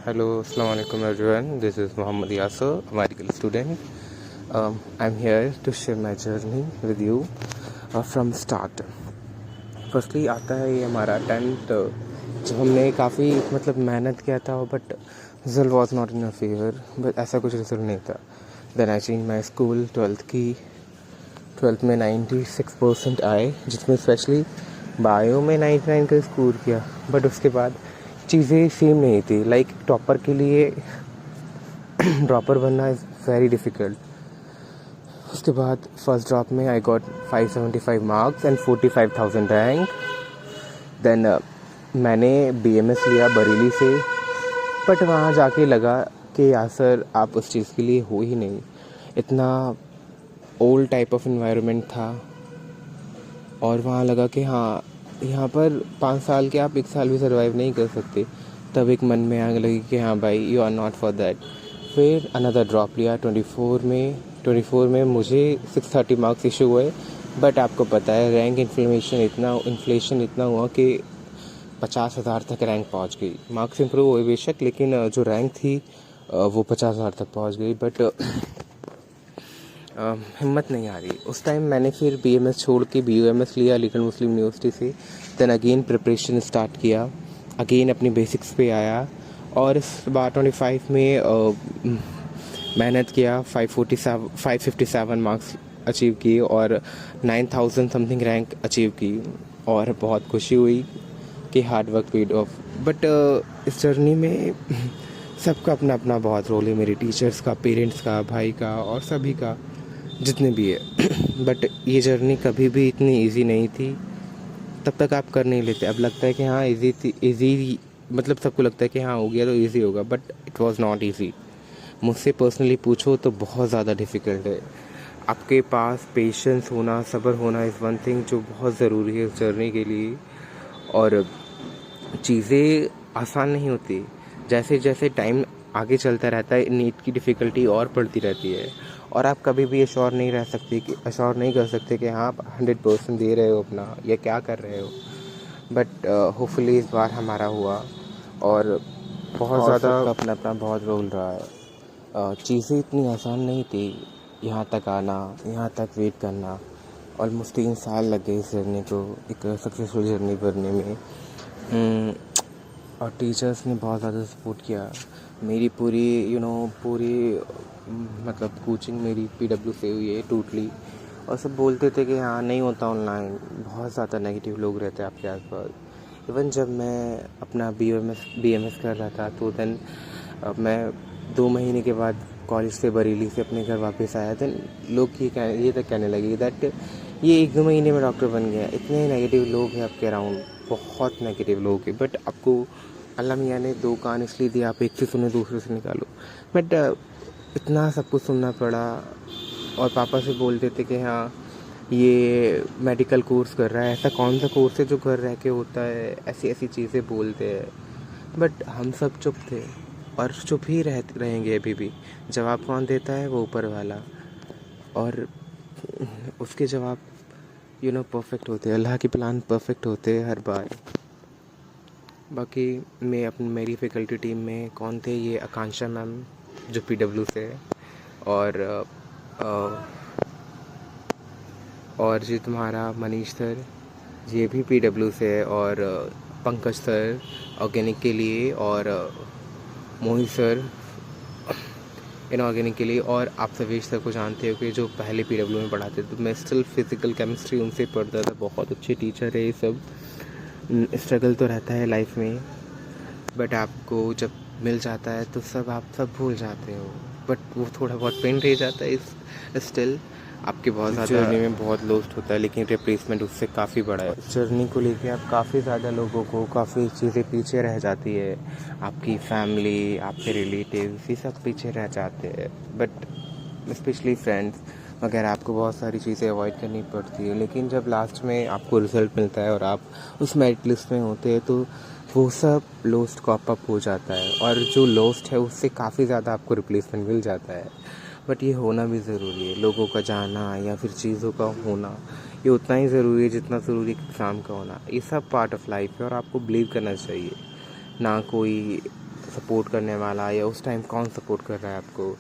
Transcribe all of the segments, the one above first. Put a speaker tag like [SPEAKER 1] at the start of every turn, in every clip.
[SPEAKER 1] Hello, Assalamu alaikum everyone. This is Muhammad Yasser, a medical student. I'm here to share my journey with you from start. Firstly आता है ये हमारा 10th, जब हमने काफ़ी मेहनत किया था, but result was not in favour, but ऐसा कुछ रिजल्ट नहीं था. Then I change my school. Twelfth में 96% आए, जिसमें स्पेशली बायो में 99 का स्कोर किया. बट उसके बाद चीज़ें सेम नहीं थी. लाइक टॉपर के लिए ड्रॉपर बनना इज़ वेरी डिफ़िकल्ट. उसके बाद फर्स्ट ड्रॉप में I got 575 marks and 45,000 rank. Then मैंने BMS लिया बरेली से, बट वहाँ जाके लगा कि यार सर आप उस चीज़ के लिए हो ही नहीं. इतना ओल्ड टाइप ऑफ इन्वायरमेंट था, और वहाँ लगा कि हाँ यहाँ पर 5 साल के आप 1 साल भी सर्वाइव नहीं कर सकते. तब एक मन में आग लगी कि हाँ भाई you are not for that. फिर अनदर ड्रॉप लिया 24 में मुझे 630 मार्क्स इशू हुए. बट आपको पता है रैंक इन्फ्लेशन इतना हुआ कि 50,000 तक रैंक पहुंच गई. मार्क्स इंप्रूव हुए बेशक, लेकिन जो रैंक थी वो 50,000 तक पहुंच गई. बट हिम्मत नहीं आ रही. उस टाइम मैंने फिर BMS छोड़ के BUMS लिया अलीगढ़ मुस्लिम यूनिवर्सिटी से. देन अगेन प्रिपरेशन स्टार्ट किया, अगेन अपनी बेसिक्स पे आया, और इस बार 25 में मेहनत किया. 557 मार्क्स अचीव किए और 9,000 समथिंग रैंक अचीव की, और बहुत खुशी हुई कि hard work paid of. But इस जर्नी में सबका अपना अपना बहुत रोल है. मेरे टीचर्स का, पेरेंट्स का, भाई का, और सभी का जितने भी है. बट ये जर्नी कभी भी इतनी इजी नहीं थी. तब तक आप कर नहीं लेते. अब लगता है कि हाँ इजी थी, इजी सबको लगता है कि हाँ हो गया तो इजी होगा, but it was not easy. मुझसे पर्सनली पूछो तो बहुत ज़्यादा डिफ़िकल्ट है. आपके पास पेशेंस होना, सब्र होना इज़ वन थिंग जो बहुत ज़रूरी है उस जर्नी के लिए. और चीज़ें आसान नहीं होती. जैसे जैसे टाइम आगे चलता रहता है, नीट की डिफ़िकल्टी और बढ़ती रहती है, और आप कभी भी एश्योर नहीं कर सकते कि हाँ आप 100% दे रहे हो अपना या क्या कर रहे हो. बट होपफुली इस बार हमारा हुआ, और बहुत ज़्यादा अपना अपना बहुत रोल रहा है. चीज़ें इतनी आसान नहीं थी. यहाँ तक आना, यहाँ तक वेट करना, ऑलमोस्ट 3 साल लग गए इस जर्नी को एक सक्सेसफुल जर्नी बनने में. और टीचर्स ने बहुत ज़्यादा सपोर्ट किया. मेरी पूरी कोचिंग मेरी PW से हुई है टोटली. और सब बोलते थे कि हाँ नहीं होता ऑनलाइन. बहुत ज़्यादा नेगेटिव लोग रहते हैं आपके आसपास. इवन जब मैं अपना BMS कर रहा था, तो देन मैं 2 महीने के बाद कॉलेज से बरेली से अपने घर वापस आया. देन लोग ये तक कहने लगे दैट ये 1-2 महीने में डॉक्टर बन गया. इतने नेगेटिव लोग हैं आपके अराउंड, बहुत नेगेटिव लोग हैं. बट आपको अल्लाह मियाँ ने 2 कान इसलिए दिया, आप एक से सुने दूसरे से निकालो. बट इतना सब कुछ सुनना पड़ा. और पापा से बोलते थे कि हाँ ये मेडिकल कोर्स कर रहा है, ऐसा कौन सा कोर्स है जो घर रह के होता है, ऐसी ऐसी चीज़ें बोलते हैं. बट हम सब चुप थे, और चुप ही रहेंगे अभी भी. जवाब कौन देता है? वो ऊपर वाला. और उसके जवाब परफेक्ट होते हैं. अल्लाह के प्लान परफेक्ट होते हैं हर बार. बाकी मेरी फैकल्टी टीम में कौन थे? ये आकांक्षा मैम जो PW से है, और जी तुम्हारा मनीष सर, ये भी PW से है, और पंकज सर ऑर्गेनिक के लिए, और मोहित सर इनऑर्गेनिक के लिए. और आप सवेश सर को जानते हो कि जो पहले PW में पढ़ाते थे. तो मैं स्टिल फिज़िकल केमिस्ट्री उनसे पढ़ता था. बहुत अच्छे टीचर है ये सब. स्ट्रगल तो रहता है लाइफ में, बट आपको जब मिल जाता है तो आप सब भूल जाते हो. बट वो थोड़ा बहुत पेन रह जाता है. स्टिल आपके बहुत ज़्यादा जर्नी में बहुत लॉस्ट होता है, लेकिन रिप्लेसमेंट उससे काफ़ी बड़ा है. जर्नी को लेके आप काफ़ी ज़्यादा लोगों को काफ़ी चीज़ें पीछे रह जाती है. आपकी फैमिली, आपके रिलेटिव्स, ये सब पीछे रह जाते हैं. बट स्पेशली फ्रेंड्स वगैरह, आपको बहुत सारी चीज़ें अवॉइड करनी पड़ती है. लेकिन जब लास्ट में आपको रिज़ल्ट मिलता है और आप उस मेरिट लिस्ट में होते हैं, तो वो सब लॉस्ट कॉप अप हो जाता है, और जो लॉस्ट है उससे काफ़ी ज़्यादा आपको रिप्लेसमेंट मिल जाता है. बट ये होना भी ज़रूरी है. लोगों का जाना या फिर चीज़ों का होना ये उतना ही ज़रूरी है जितना ज़रूरी एग्ज़ाम का होना. ये सब पार्ट ऑफ लाइफ है, और आपको बिलीव करना चाहिए. ना कोई सपोर्ट करने वाला, या उस टाइम कौन सपोर्ट कर रहा है आपको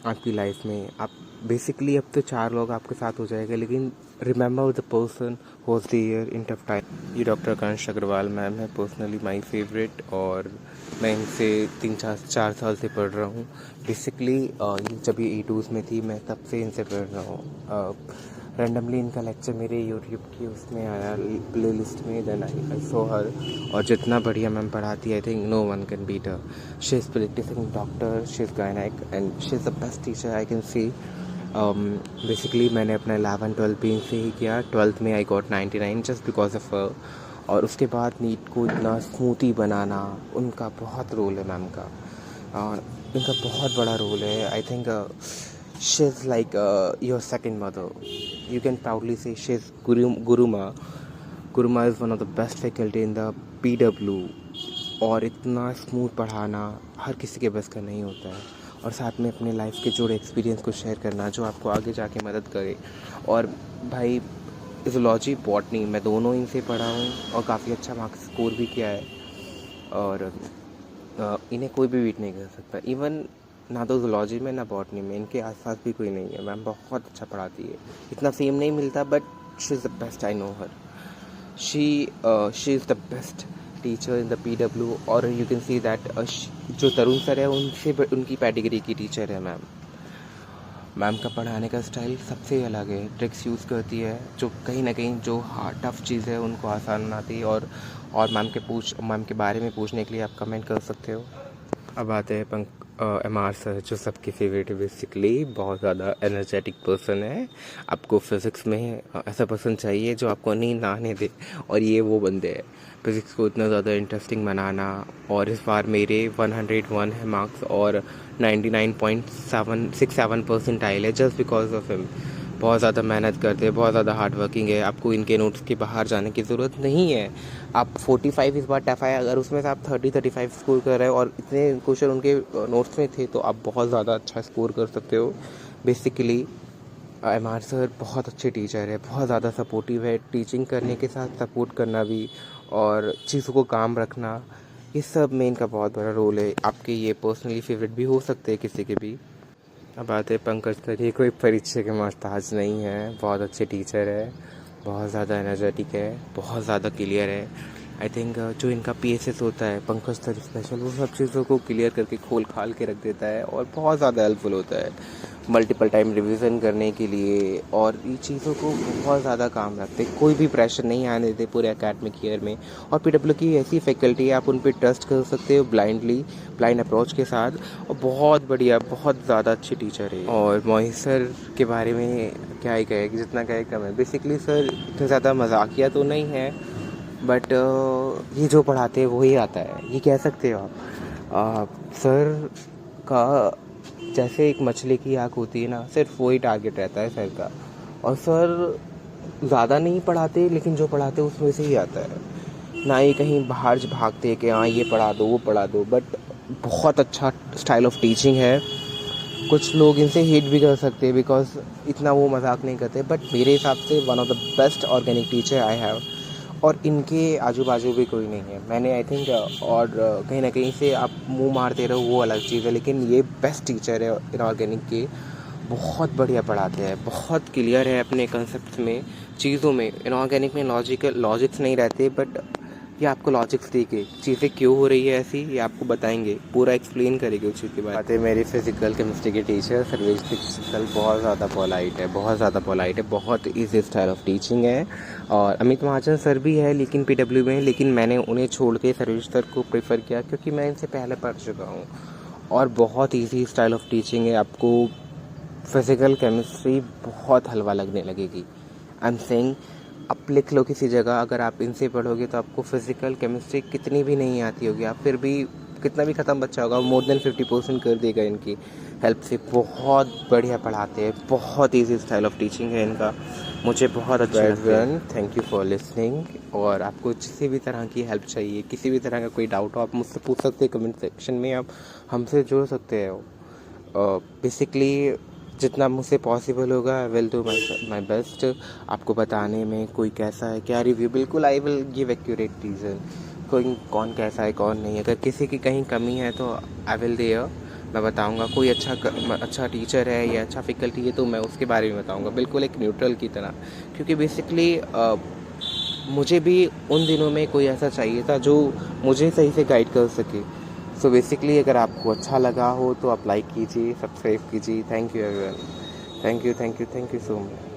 [SPEAKER 1] आपकी लाइफ में। आप बेसिकली अब तो 4 लोग आपके साथ हो जाएगा, लेकिन remember the person who was there in tough time. ये डॉक्टर आकांक्ष अग्रवाल मैम है, पर्सनली माय फेवरेट, और मैं इनसे 3-4 साल से पढ़ रहा हूँ। बेसिकली ये जब ये E2s में थी, मैं तब से इनसे पढ़ रहा हूँ। रैंडमली इनका लेक्चर मेरे यूट्यूब की उसमें आया प्ले लिस्ट में, देन आई सो हर, और जितना बढ़िया मैम पढ़ाती है, I think no one can beat her. She is practising doctor, she is गायनेक, and she is the best teacher I can see. Basically मैंने अपना 11-12 भी इनसे ही किया। 12th में I got 99 just because of her. और उसके बाद नीट को इतना स्मूथी बनाना, उनका बहुत रोल है मैम का, और इनका बहुत बड़ा रोल है। I think she is like your second mother. You can proudly say she is Guruma. Guruma is one of the best faculty in the PW. और इतना स्मूथ पढ़ाना हर किसी के बस का नहीं होता है, और साथ में अपने लाइफ के जुड़े एक्सपीरियंस को शेयर करना जो आपको आगे जाके मदद करे। और भाई ज़ूलॉजी बॉटनी मैं दोनों इनसे पढ़ा हूँ, और काफ़ी अच्छा मार्क्स स्कोर भी किया है, और इन्हें कोई भी बीट नहीं कर सकता। इवन ना तो ज़ूलॉजी में ना बॉटनी में, इनके आसपास भी कोई नहीं है। मैम बहुत अच्छा पढ़ाती है, इतना फेम नहीं मिलता, but she is the best, I know her. She is the best teacher in the PW, और यू कैन सी दैट जो तरुण सर है उनसे उनकी कैटेगरी की टीचर है मैम। मैम का पढ़ाने का स्टाइल सबसे अलग है, ट्रिक्स यूज़ करती है जो कहीं ना कहीं जो टफ चीज़ है उनको आसान बनाती है। और मैम के बारे में पूछने के लिए आप कमेंट कर सकते हो। अब आते हैं MR सर, जो सबके फेवरेट है। बेसिकली बहुत ज़्यादा एनर्जेटिक पर्सन है। आपको फिज़िक्स में ऐसा पर्सन चाहिए जो आपको नींद ना आने दे, और ये वो बंदे हैं। फिज़िक्स को इतना ज़्यादा इंटरेस्टिंग बनाना, और इस बार मेरे 101 है मार्क्स, और 99.67% आए है जस्ट बिकॉज ऑफ हिम। बहुत ज़्यादा मेहनत करते हैं, बहुत ज़्यादा हार्ड वर्किंग है। आपको इनके नोट्स के बाहर जाने की ज़रूरत नहीं है। आप 45 इस बार टफ आया, अगर उसमें से आप 30-35 स्कोर कर रहे हो और इतने क्वेश्चन उनके नोट्स में थे, तो आप बहुत ज़्यादा अच्छा स्कोर कर सकते हो। बेसिकली MR सर बहुत अच्छे टीचर है, बहुत ज़्यादा सपोर्टिव है। टीचिंग करने के साथ सपोर्ट करना भी, और चीज़ों को काम रखना, ये सब में इनका बहुत बड़ा रोल है। आपके ये पर्सनली फेवरेट भी हो सकते हैं किसी के भी। अब आते पंकज सर, ये कोई परिचय के मोहताज नहीं है, बहुत अच्छे टीचर है, बहुत ज़्यादा एनर्जेटिक है, बहुत ज़्यादा क्लियर है। आई थिंक जो इनका PSS होता है पंकज सर स्पेशल, वो सब चीज़ों को क्लियर करके खोल खाल के रख देता है, और बहुत ज़्यादा हेल्पफुल होता है मल्टीपल टाइम रिवीजन करने के लिए, और ये चीज़ों को बहुत ज़्यादा काम रखते, कोई भी प्रेशर नहीं आने देते पूरे एकेडमिक ईयर में। और PW की ऐसी फैकल्टी है, आप उन पर ट्रस्ट कर सकते हो ब्लाइंड अप्रोच के साथ, और बहुत बढ़िया, बहुत ज़्यादा अच्छे टीचर है। और मोहित सर के बारे में क्या ही कहे, जितना कहे कम है। बेसिकली सर इतना ज़्यादा मजाकिया तो नहीं है, बट ये जो पढ़ाते हैं वही आता है, ये कह सकते हो आप। सर का जैसे एक मछली की आँख होती है ना, सिर्फ वही टारगेट रहता है सर का। और सर ज़्यादा नहीं पढ़ाते, लेकिन जो पढ़ाते उसमें से ही आता है। ना ही कहीं बाहर भागते कि हाँ ये पढ़ा दो वो पढ़ा दो, बट बहुत अच्छा स्टाइल ऑफ टीचिंग है। कुछ लोग इनसे हेट भी कर सकते हैं बिकॉज इतना वो मजाक नहीं करते, बट मेरे हिसाब से one of the best organic teacher I have. और इनके आजू बाजू भी कोई नहीं है, मैंने आई थिंक, और कहीं ना कहीं से आप मुंह मारते रहो वो अलग चीज़ है, लेकिन ये बेस्ट टीचर है इनऑर्गेनिक के। बहुत बढ़िया पढ़ाते हैं, बहुत क्लियर है अपने कंसेप्ट में, चीज़ों में। इनऑर्गेनिक में लॉजिक्स नहीं रहते, बट ये आपको लॉजिक्स देके चीज़ें क्यों हो रही है ऐसी, ये आपको बताएंगे, पूरा एक्सप्लेन करेंगे उस चीज़ के बाद। आते मेरी फिजिकल केमिस्ट्री के टीचर सर्वेश दीक्षित, बहुत ज़्यादा पोलाइट है, बहुत ईजी स्टाइल ऑफ टीचिंग है। और अमित महाजन सर भी है लेकिन PW में, लेकिन मैंने उन्हें छोड़ के सर्वेश सर को प्रेफर किया क्योंकि मैं इनसे पहले पढ़ चुका हूँ, और बहुत ईजी स्टाइल ऑफ टीचिंग है। आपको फिज़िकल केमिस्ट्री बहुत हलवा लगने लगेगी। आई एम सेइंग, आप लिख लो किसी जगह, अगर आप इनसे पढ़ोगे तो आपको फिज़िकल केमिस्ट्री कितनी भी नहीं आती होगी, आप फिर भी कितना भी ख़त्म बच्चा होगा मोर देन 50% कर देगा इनकी हेल्प से। बहुत बढ़िया पढ़ाते हैं, बहुत इजी स्टाइल ऑफ टीचिंग है इनका, मुझे बहुत अच्छा लगता है। Thank you for listening. और आपको किसी भी तरह की हेल्प चाहिए, किसी भी तरह का कोई डाउट हो, आप मुझसे पूछ सकते हैं कमेंट सेक्शन में, आप हमसे जुड़ सकते हो। बेसिकली जितना मुझसे पॉसिबल होगा I will do my best आपको बताने में, कोई कैसा है क्या रिव्यू, बिल्कुल I will give accurate reason. कोई कौन कैसा है कौन नहीं, अगर किसी की कहीं कमी है तो आई विल देयर, मैं बताऊंगा। कोई अच्छा टीचर है या अच्छा फैकल्टी है तो मैं उसके बारे में बताऊंगा, बिल्कुल एक न्यूट्रल की तरह। क्योंकि बेसिकली मुझे भी उन दिनों में कोई ऐसा चाहिए था जो मुझे सही से गाइड कर सके। सो बेसिकली अगर आपको अच्छा लगा हो तो आप लाइक कीजिए, सब्सक्राइब कीजिए। Thank you everyone, thank you so much.